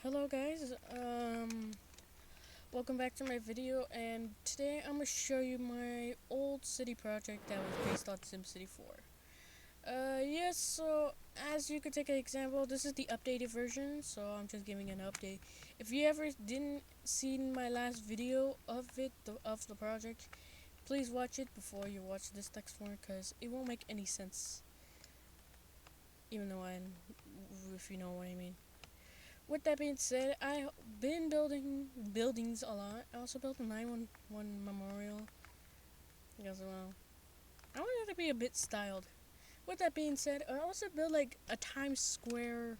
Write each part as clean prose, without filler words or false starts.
Hello guys, welcome back to my video, and today I'm gonna show you my old city project that was based on SimCity 4. Yes, so as you could take an example, this is the updated version, so I'm just giving an update. If you ever didn't see my last video of of the project, please watch it before you watch this next one, because it won't make any sense, even though if you know what I mean. With that being said, I've been building buildings a lot. I also built a 911 memorial as well. I want it to be a bit styled. With that being said, I also built like a Times Square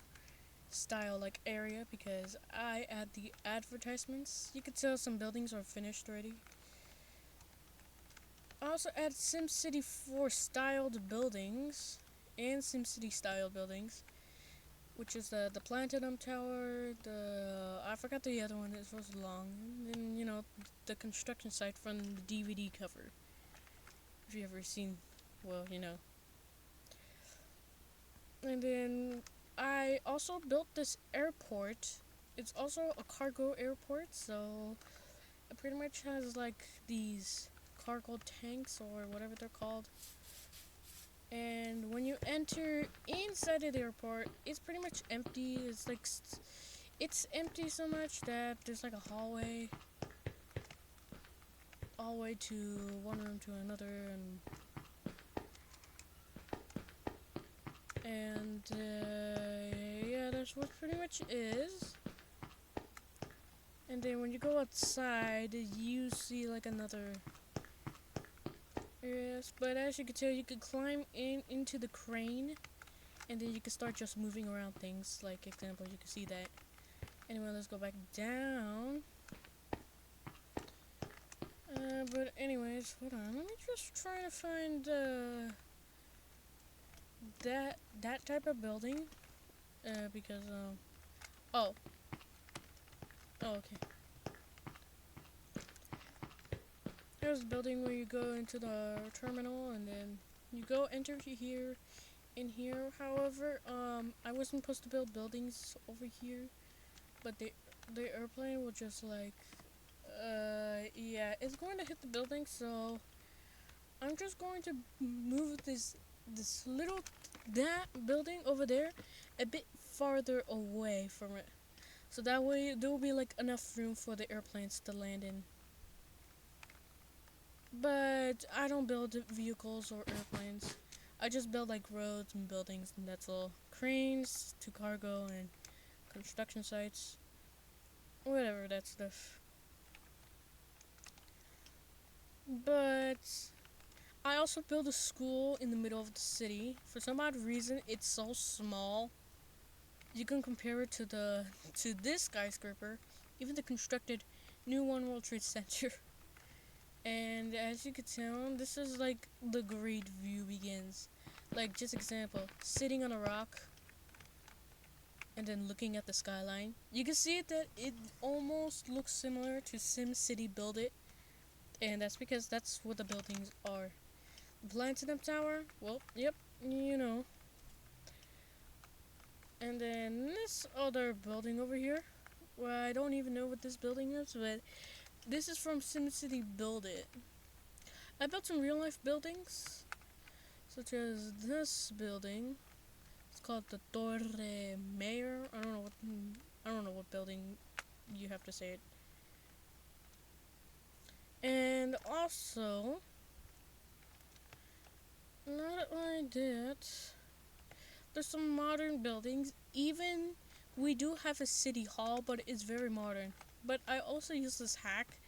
style like area because I add the advertisements. You could tell some buildings are finished already. I also add SimCity 4 styled buildings and SimCity styled buildings, which is the Platinum Tower, I forgot the other one, it was long, and then, the construction site from the DVD cover, if you ever seen, well, And then, I also built this airport. It's also a cargo airport, so it pretty much has, like, these cargo tanks, or whatever they're called. And when you enter inside of the airport, it's pretty much empty. It's like it's empty so much that there's like a hallway to one room to another, and yeah, that's what pretty much is. And then when you go outside, you see like another. Yes, but as you can tell, you could climb into the crane, and then you can start just moving around things. Like example, you can see that. Anyway, let's go back down. But anyways, hold on. Let me just try to find that type of building. Because oh, okay. Here's the building where you go into the terminal, and then you go enter here. In here, however, I wasn't supposed to build buildings over here, but the airplane will just like, yeah, it's going to hit the building, so I'm just going to move that building over there a bit farther away from it, so that way there will be like enough room for the airplanes to land in. But I don't build vehicles or airplanes. I just build like roads and buildings, and that's all. Cranes to cargo and construction sites, whatever that stuff. But I also built a school in the middle of the city. For some odd reason, it's so small. You can compare it to this skyscraper, even the constructed new One World Trade Center. And as you can tell, this is like the great view begins. Like, just example, sitting on a rock and then looking at the skyline. You can see that it almost looks similar to SimCity Buildit, and that's because that's what the buildings are. Platinum Tower, well, yep, you know. And then this other building over here, well, I don't even know what this building is, but this is from SimCity Buildit. I built some real life buildings, such as this building. It's called the Torre Mayor. I don't know what building you have to say it. And also, not only that, there's some modern buildings. Even we do have a city hall, but it's very modern. But I also use this hack.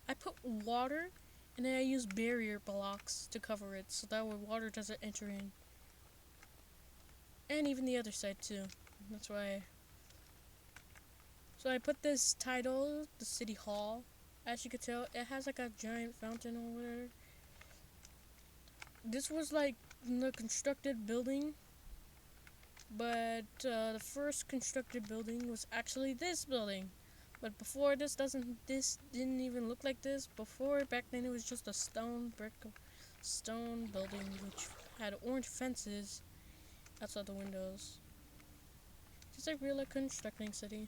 I put water, and then I use barrier blocks to cover it, so that way water doesn't enter in. And even the other side too. That's why. So I put this title, the city hall. As you can tell, it has like a giant fountain or whatever. This was like the constructed building, but the first constructed building was actually this building. But before this didn't even look like this. Before, back then, it was just a stone building which had orange fences outside the windows. Just like real life constructing city.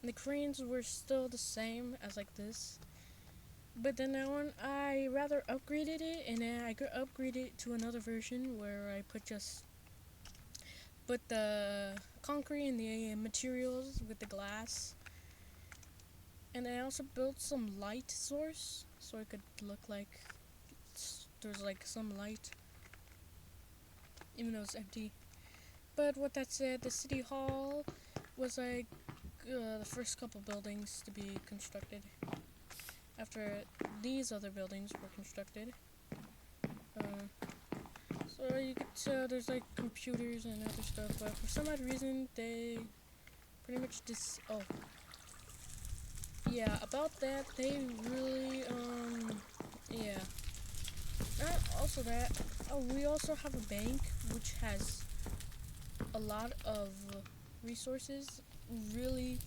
And the cranes were still the same as like this. But then that one, I rather upgraded it, and then I could upgrade it to another version where I put the concrete and the materials with the glass. And I also built some light source, so it could look like there's like some light, even though it's empty. But with that said, the city hall was like the first couple buildings to be constructed after these other buildings were constructed. So you could tell there's like computers and other stuff, but for some odd reason they pretty much oh yeah, about that they really yeah. Not also that, we also have a bank which has a lot of resources, really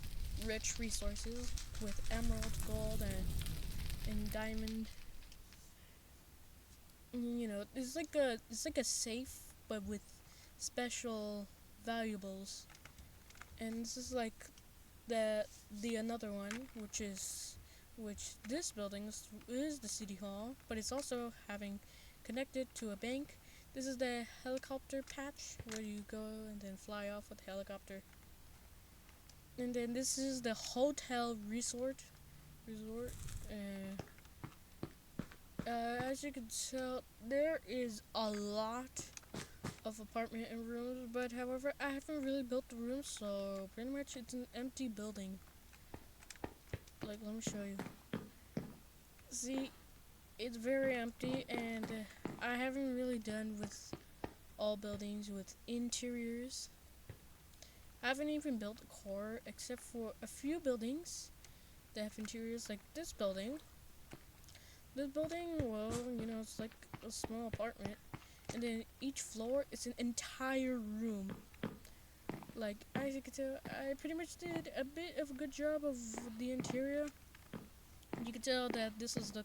rich resources with emerald, gold, and diamond. You know, it's like a safe, but with special valuables. And this is like the another one, which this building is the city hall, but it's also having connected to a bank. This is the helicopter patch where you go and then fly off with the helicopter. And then this is the hotel resort. As you can tell, there is a lot of apartment and rooms, but however, I haven't really built the rooms, so pretty much it's an empty building. Like, let me show you. See, it's very empty, and I haven't really done with all buildings with interiors. I haven't even built a core, except for a few buildings that have interiors, like this building. This building, well, you know, it's like a small apartment, and then each floor is an entire room. Like, as you can tell, I pretty much did a bit of a good job of the interior. You can tell that this is the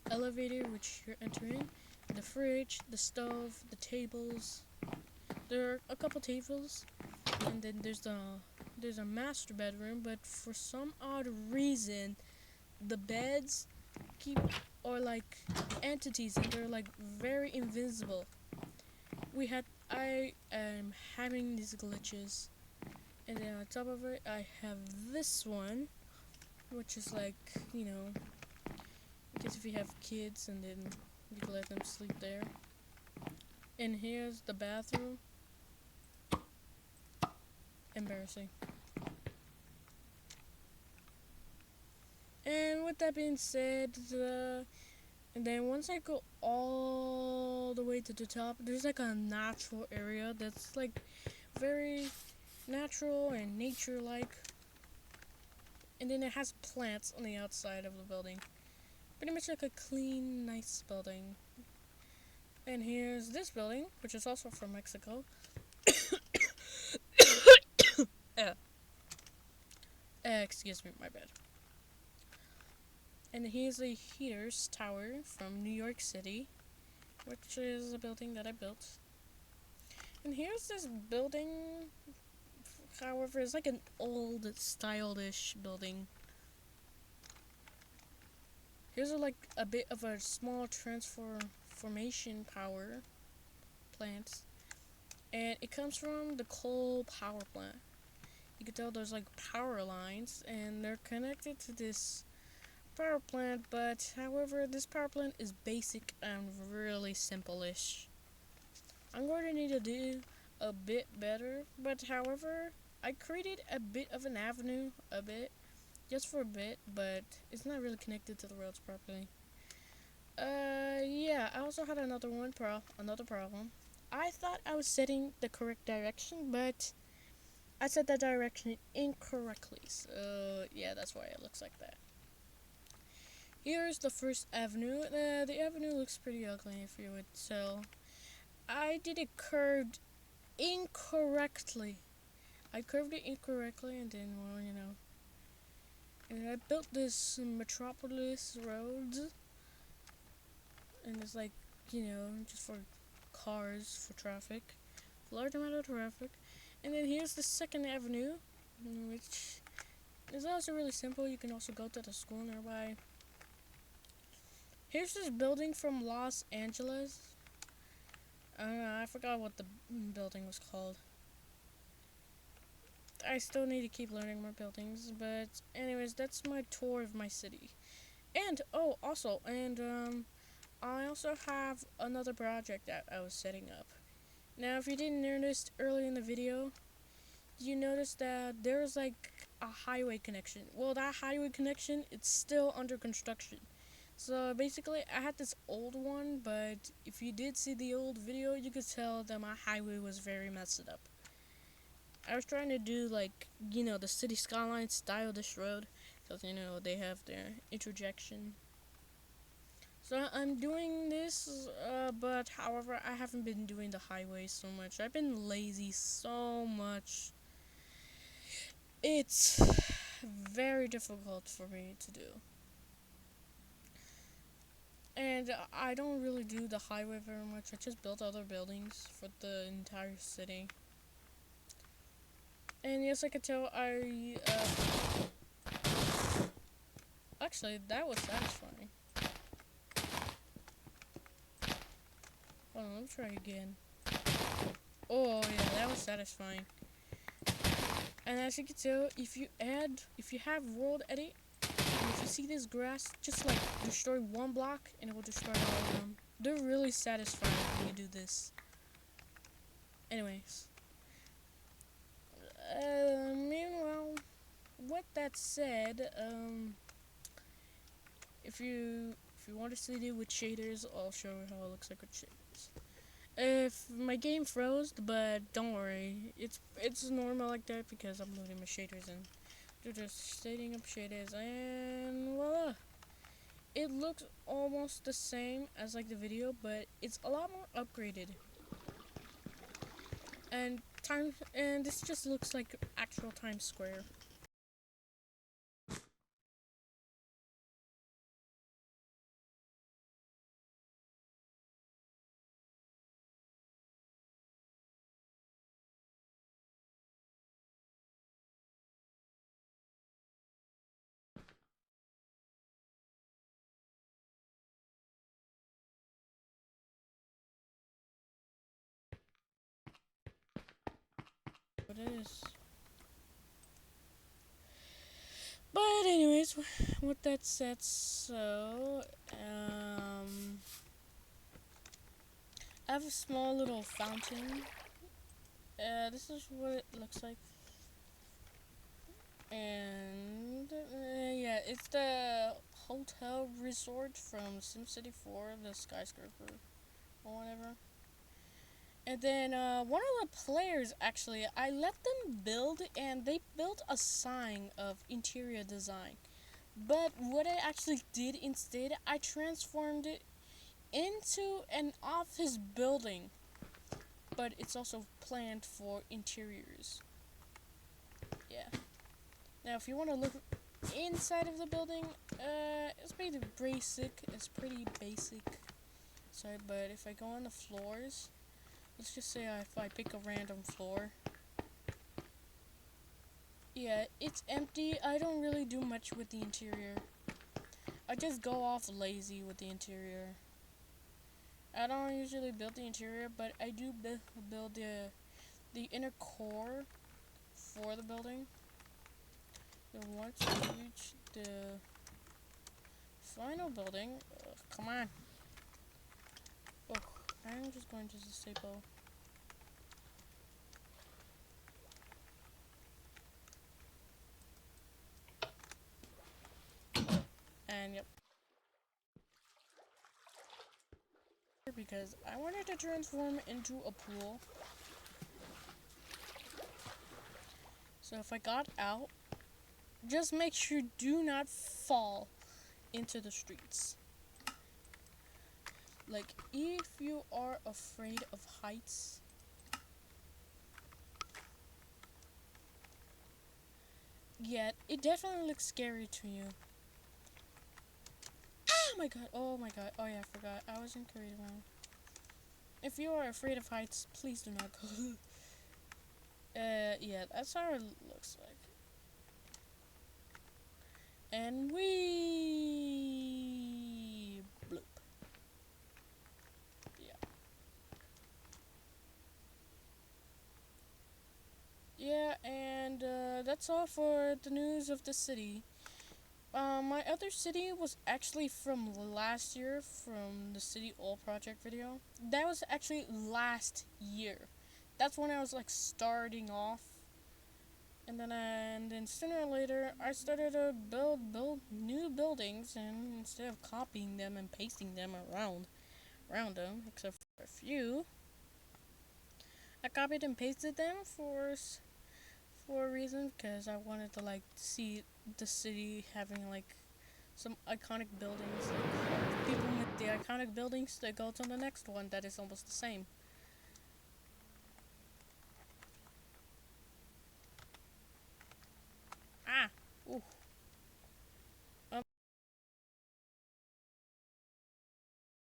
elevator which you're entering, the fridge, the stove, the tables. There are a couple tables, and then there's a master bedroom, but for some odd reason, the beds are like entities, and they're like very invisible. I am having these glitches, and then on top of it, I have this one, which is like, you know, in case if you have kids, and then you can let them sleep there. And here's the bathroom. Embarrassing. And with that being said, and then once I go all the way to the top, there's like a natural area that's like very natural and nature-like. And then it has plants on the outside of the building. Pretty much like a clean, nice building. And here's this building, which is also from Mexico. Excuse me, my bad. And here's the Heaters Tower from New York City, which is a building that I built. And here's this building, however, it's like an old, stylish building. Here's like a bit of a small transformation power plant, and it comes from the coal power plant. You can tell there's like power lines, and they're connected to this power plant, but however, this power plant is basic and really simple-ish. I'm going to need to do a bit better, but however, I created a bit of an avenue, just for a bit, but it's not really connected to the roads properly. Yeah, I also had another problem. I thought I was setting the correct direction, but I set that direction incorrectly, so yeah, that's why it looks like that. Here's the first avenue. The avenue looks pretty ugly, if you would tell. I did it curved incorrectly. I curved it incorrectly, and then, well, you know. And I built this metropolis roads. And it's like, you know, just for cars, for traffic. Large amount of traffic. And then here's the second avenue, which it's also really simple. You can also go to the school nearby. Here's this building from Los Angeles. I forgot what the building was called. I still need to keep learning more buildings, but anyways, that's my tour of my city. And oh, also, I also have another project that I was setting up. Now, if you didn't notice early in the video, you noticed that there's like a highway connection. Well, that highway connection, it's still under construction. So basically, I had this old one, but if you did see the old video, you could tell that my highway was very messed up. I was trying to do like, the city skyline style this road, because they have their interjection. So I'm doing this, but however, I haven't been doing the highway so much. I've been lazy so much. It's very difficult for me to do. And I don't really do the highway very much. I just built other buildings for the entire city. And yes, I could tell actually, that was satisfying. Hold on, let me try again. Oh, yeah, that was satisfying. And as you can tell, if you have Worldedit, and if you see this grass, just like destroy one block, and it will destroy all of them. They're really satisfying when you do this. Anyways. Meanwhile, with that said, if you want to see it with shaders, I'll show you how it looks like with shaders. If my game froze, but don't worry, it's normal like that because I'm loading my shaders and they're just setting up shaders, and voila, it looks almost the same as like the video, but it's a lot more upgraded. And this just looks like actual Times Square. It is. But anyways, with that said, so I have a small little fountain. This is what it looks like. And yeah, it's the hotel resort from SimCity 4, the skyscraper or whatever. And then one of the players, actually, I let them build, and they built a sign of interior design. But what I actually did instead, I transformed it into an office building. But it's also planned for interiors. Yeah. Now, if you want to look inside of the building, it's pretty basic. It's pretty basic. Sorry, but if I go on the floors, let's just say if I pick a random floor. Yeah, it's empty. I don't really do much with the interior. I just go off lazy with the interior. I don't usually build the interior, but I do build the inner core for the building. Then once you reach the final building, come on. Oh, I'm just going to disable. And yep. Because I wanted to transform into a pool. So if I got out, just make sure do not fall into the streets. Like, if you are afraid of heights, yeah, it definitely looks scary to you. Oh my god, oh my god, oh yeah, I forgot, I was in creative mode. If you are afraid of heights, please do not go. Yeah, that's how it looks like. And we bloop. Yeah. Yeah, and that's all for the news of the city. My other city was actually from last year, from the City All project video. That was actually last year. That's when I was like starting off, and then sooner or later I started to build new buildings, and instead of copying them and pasting them around them, except for a few, I copied and pasted them for a reason, because I wanted to like see the city having like some iconic buildings. Like, people with the iconic buildings, they go to the next one that is almost the same. Ah, ooh.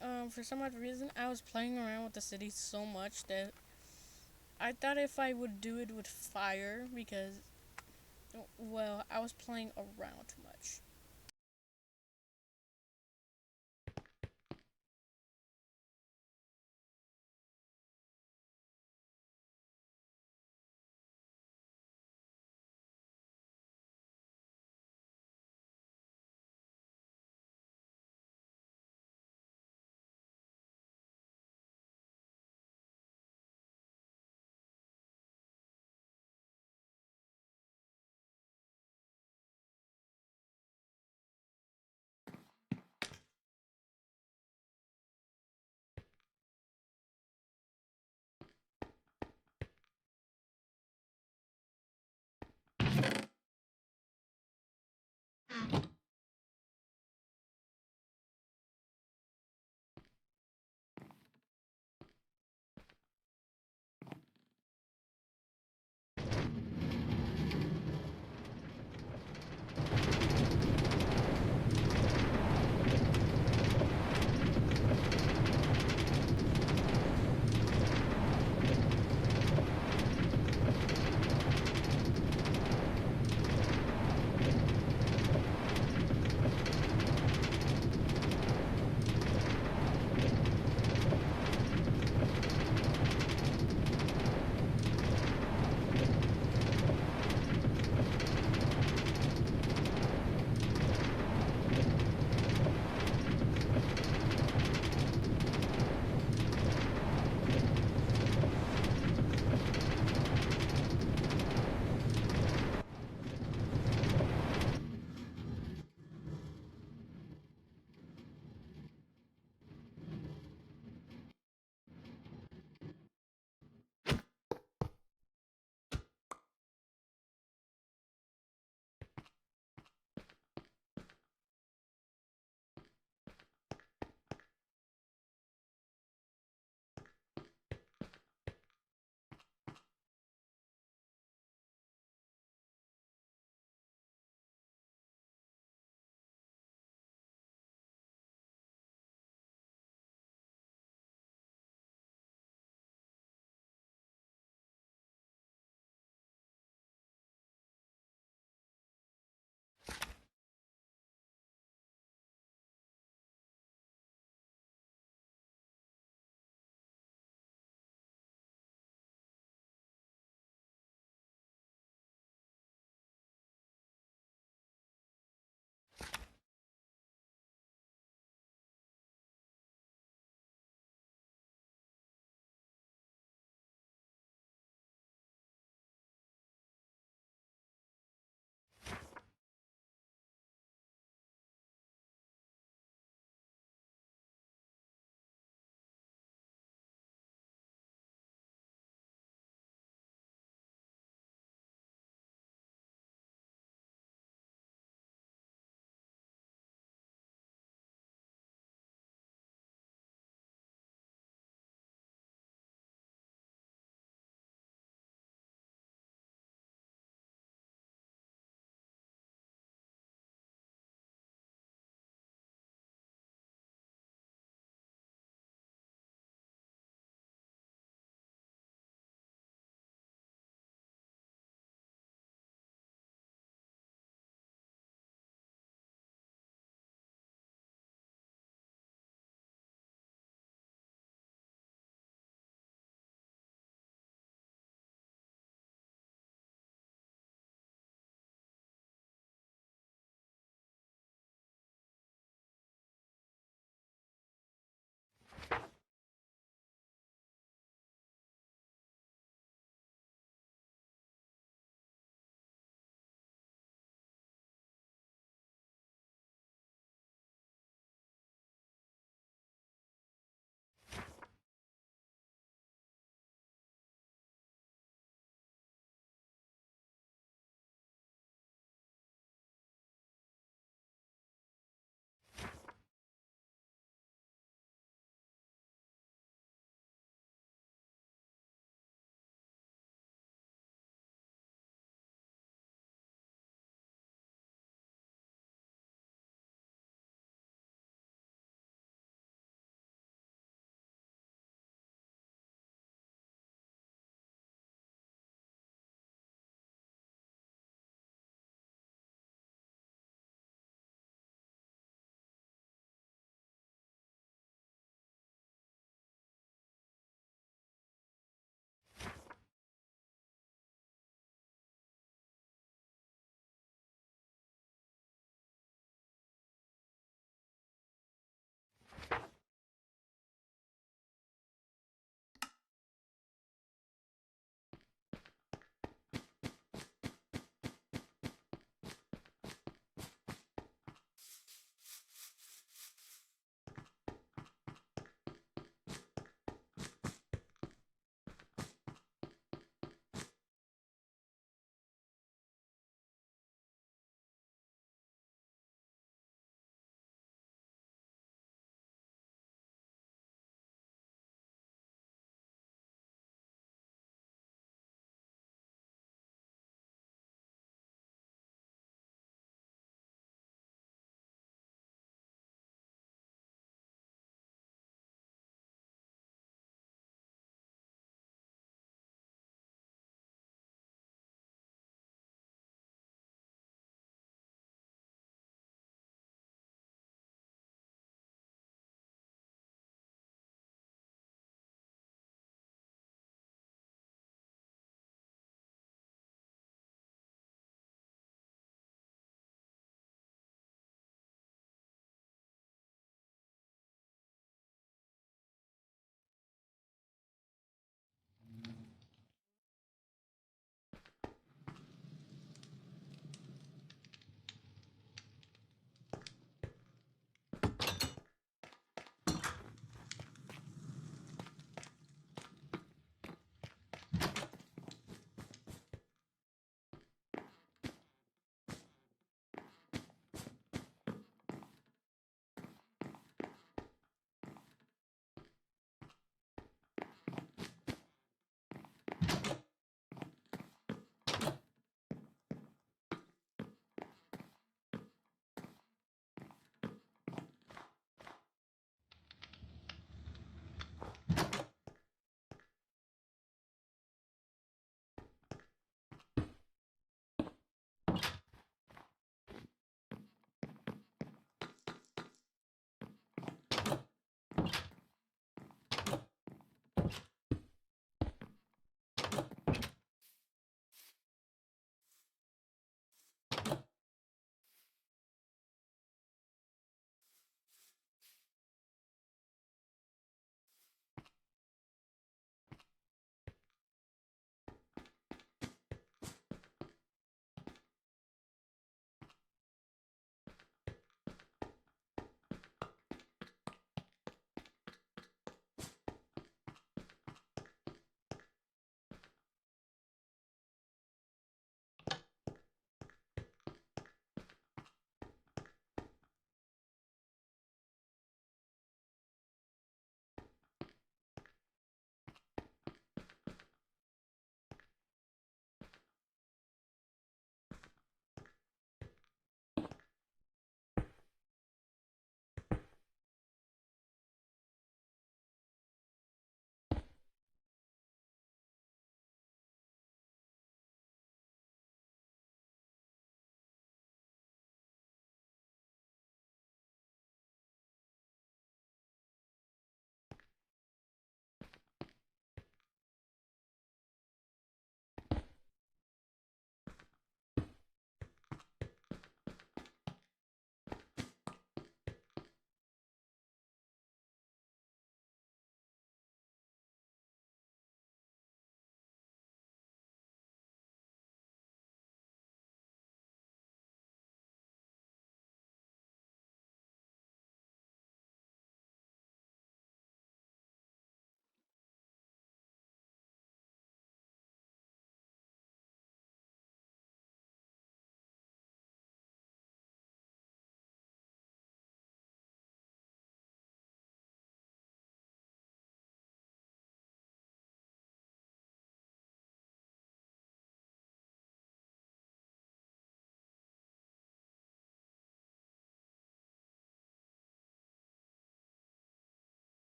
Um, for some odd reason, I was playing around with the city so much that I thought if I would do it with fire, because, well, I was playing around too much.